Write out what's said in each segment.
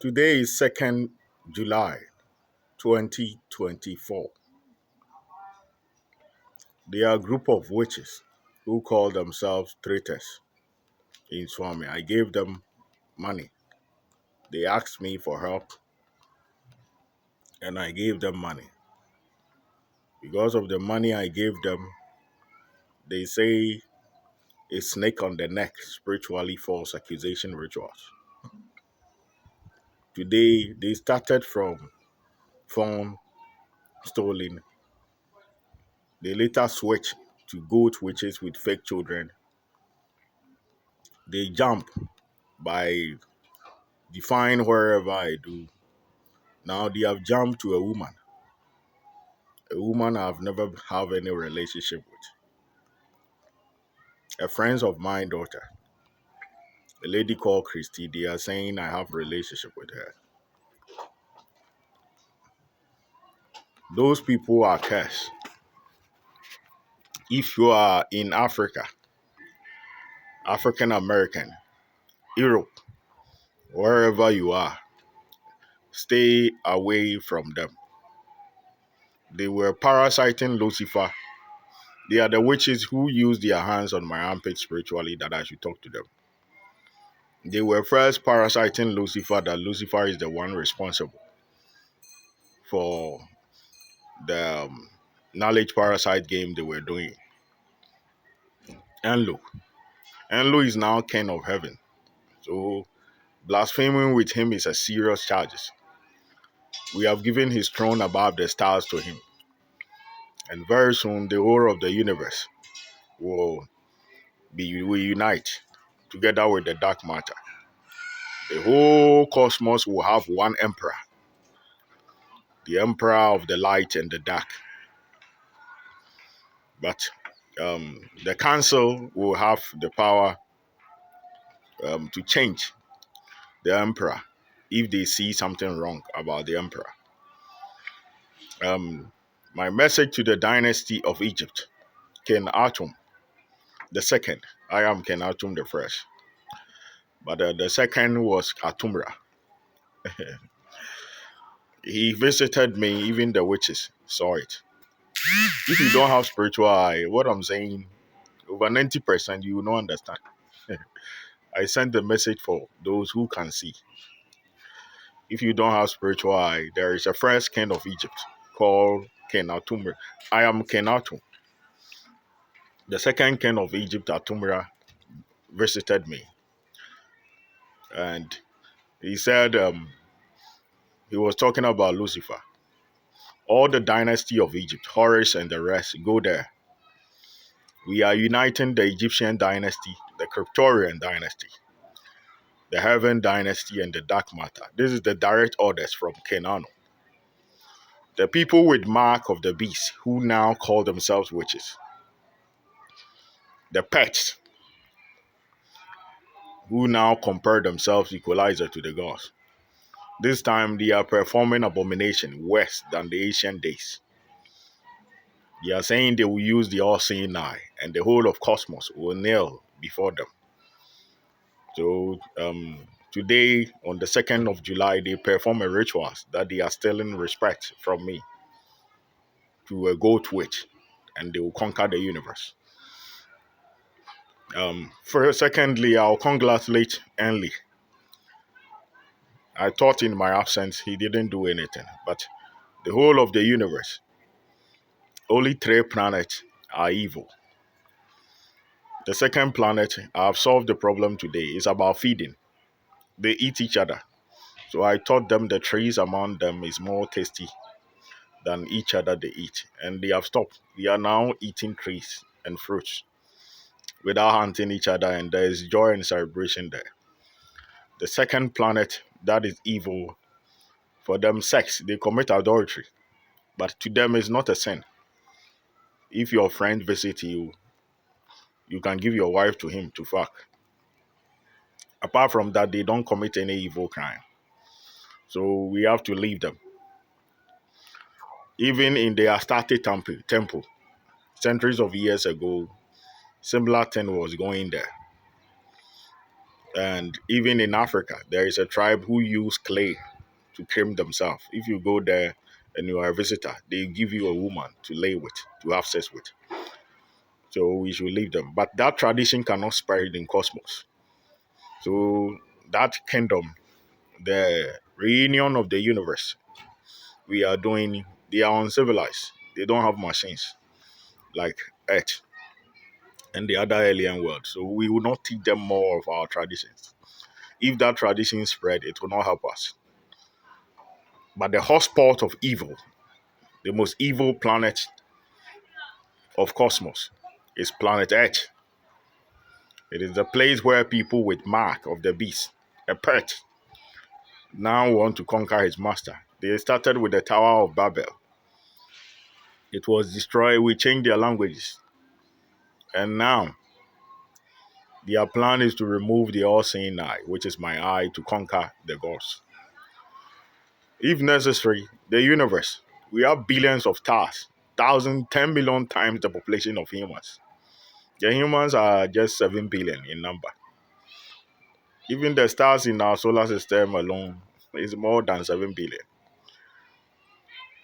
Today is 2nd July 2024. They are a group of witches who call themselves traitors in Swami. I gave them money. They asked me for help and I gave them money. Because of the money I gave them, they say a snake on the neck, spiritually false accusation rituals. Today, they started from phone stolen. They later switched to goat witches with fake children. They jump by define wherever I do. Now they have jumped to a woman I've never have any relationship with, a friend of my daughter, a lady called Christy. They are saying I have relationship with her. Those people are cursed. If you are in Africa, African American, Europe, wherever you are, stay away from them. They were parasiting Lucifer. They are the witches who use their hands on my armpit spiritually that I should talk to them. They were first parasiting Lucifer, that Lucifer is the one responsible for the knowledge parasite game they were doing. Enlo. Enlo is now king of heaven. So blaspheming with him is a serious charge. We have given his throne above the stars to him. And very soon the whole of the universe will unite together with the dark matter. The whole cosmos will have one emperor, the emperor of the light and the dark. But the council will have the power to change the emperor if they see something wrong about the emperor. My message to the dynasty of Egypt, Ken Atum the second. I am Ken Atum the first, but the second was Atumra. He visited me, even the witches saw it. If you don't have spiritual eye, what I'm saying, over 90% you will not understand. I sent the message for those who can see. If you don't have spiritual eye, there is a first king of Egypt called Ken Atumra. I am Ken Atum. The second king of Egypt, Atumra, visited me. And he said he was talking about Lucifer. All the dynasty of Egypt, Horus and the rest, go there. We are uniting the Egyptian dynasty, the Cryptorian dynasty, the Heaven dynasty, and the Dark Matter. This is the direct orders from Kenanu. The people with mark of the beast, who now call themselves witches. The pets, who now compare themselves equalizer to the gods. This time they are performing abomination worse than the ancient days. They are saying they will use the all-seeing eye and the whole of cosmos will kneel before them. So today, on the 2nd of July, they perform a rituals that they are stealing respect from me to a goat witch, and they will conquer the universe. Secondly, I'll congratulate Enli. I thought in my absence he didn't do anything, but the whole of the universe, only 3 planets are evil. The second planet, I've solved the problem today. It's about feeding. They eat each other. So I taught them the trees among them is more tasty than each other they eat. And they have stopped. They are now eating trees and fruits without hunting each other, and there is joy and celebration there. The second planet that is evil, for them, sex. They commit adultery. But to them, it's not a sin. If your friend visits you, you can give your wife to him to fuck. Apart from that, they don't commit any evil crime. So we have to leave them. Even in the Astarte temple, centuries of years ago, similar thing was going there. And even in Africa, there is a tribe who use clay to cream themselves. If you go there and you are a visitor, they give you a woman to lay with, to have sex with. So we should leave them. But that tradition cannot spread in cosmos. So that kingdom, the reunion of the universe we are doing, they are uncivilized. They don't have machines like Earth and the other alien world. So we will not teach them more of our traditions. If that tradition spread, it will not help us. But the hotspot of evil, the most evil planet of cosmos, is planet Earth. It is the place where people with mark of the beast, a pet, now want to conquer his master. They started with the Tower of Babel. It was destroyed. We changed their languages. And now their plan is to remove the all-seeing eye, which is my eye, to conquer the gods. If necessary, the universe. We have billions of stars, 10 million times the population of humans. The humans are just 7 billion in number. Even the stars in our solar system alone is more than 7 billion.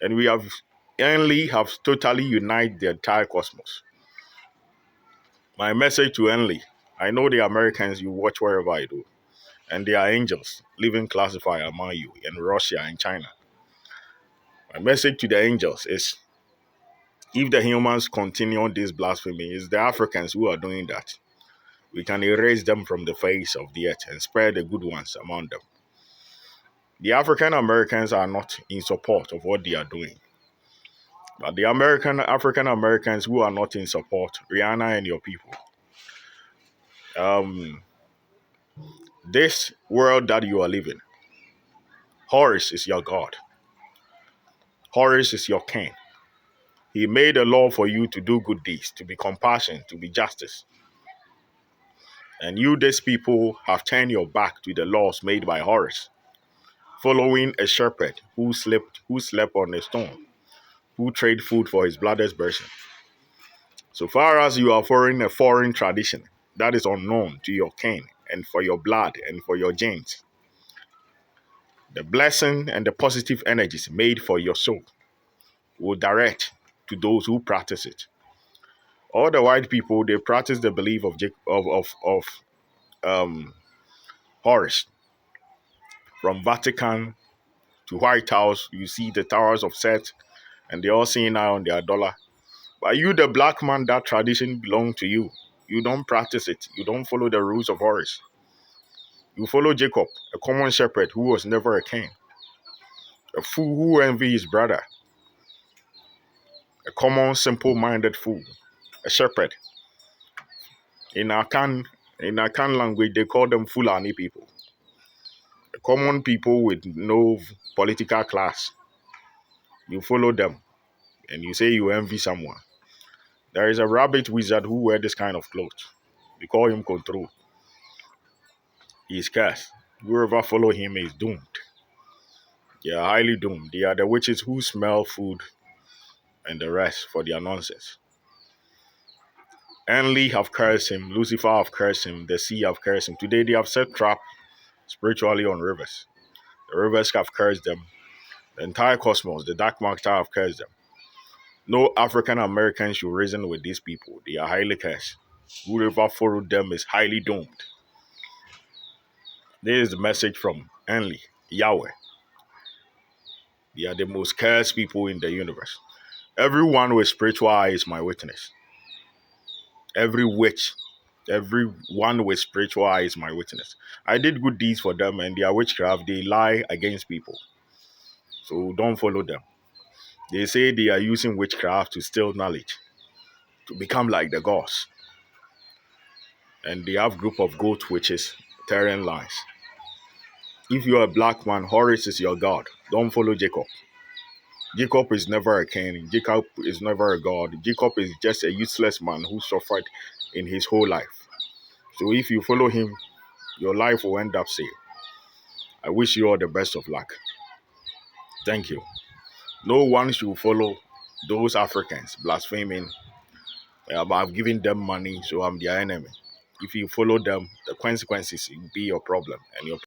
And we have only have totally united the entire cosmos. My message to Enly, I know the Americans, you watch wherever I do, and they are angels, living classified among you in Russia and China. My message to the angels is, if the humans continue this blasphemy, it's the Africans who are doing that. We can erase them from the face of the earth and spare the good ones among them. The African Americans are not in support of what they are doing. But the African Americans who are not in support, Rihanna and your people, um, this world that you are living, Horus is your God. Horus is your king. He made a law for you to do good deeds, to be compassion, to be justice. And you, these people, have turned your back to the laws made by Horus, following a shepherd who slept on a stone, who traded food for his blood's version. So far as you are following a foreign tradition that is unknown to your kin and for your blood and for your genes, the blessing and the positive energies made for your soul will direct to those who practice it. All the white people, they practice the belief of Horus. From Vatican to White House, you see the towers of Set, and they all seeing now on their dollar. But you, the black man, that tradition belong to you. You don't practice it. You don't follow the rules of Horus. You follow Jacob, a common shepherd who was never a king, a fool who envy his brother, a common simple-minded fool, a shepherd. In Akan language, they call them Fulani people. A common people with no political class. You follow them and you say you envy someone. There is a rabbit wizard who wear this kind of clothes. We call him Control. He is cursed. Whoever follow him is doomed. They are highly doomed. They are the witches who smell food and the rest for their nonsense. Enli have cursed him. Lucifer have cursed him. The sea have cursed him. Today they have set trap spiritually on rivers. The rivers have cursed them. The entire cosmos, the dark matter have cursed them. No African American should reason with these people. They are highly cursed. Whoever followed them is highly doomed. This is the message from Enli, Yahweh. They are the most cursed people in the universe. Everyone with spiritual eye is my witness. Every witch, everyone with spiritual eye is my witness. I did good deeds for them, and their witchcraft, they lie against people. So don't follow them. They say they are using witchcraft to steal knowledge, to become like the gods. And they have group of goat witches telling lies. If you are a black man, Horus is your god. Don't follow Jacob. Jacob is never a king. Jacob is never a god. Jacob is just a useless man who suffered in his whole life. So if you follow him, your life will end up saved. I wish you all the best of luck. Thank you. No one should follow those Africans blaspheming. I've given them money, so I'm their enemy. if you follow them, the consequences will be your problem and your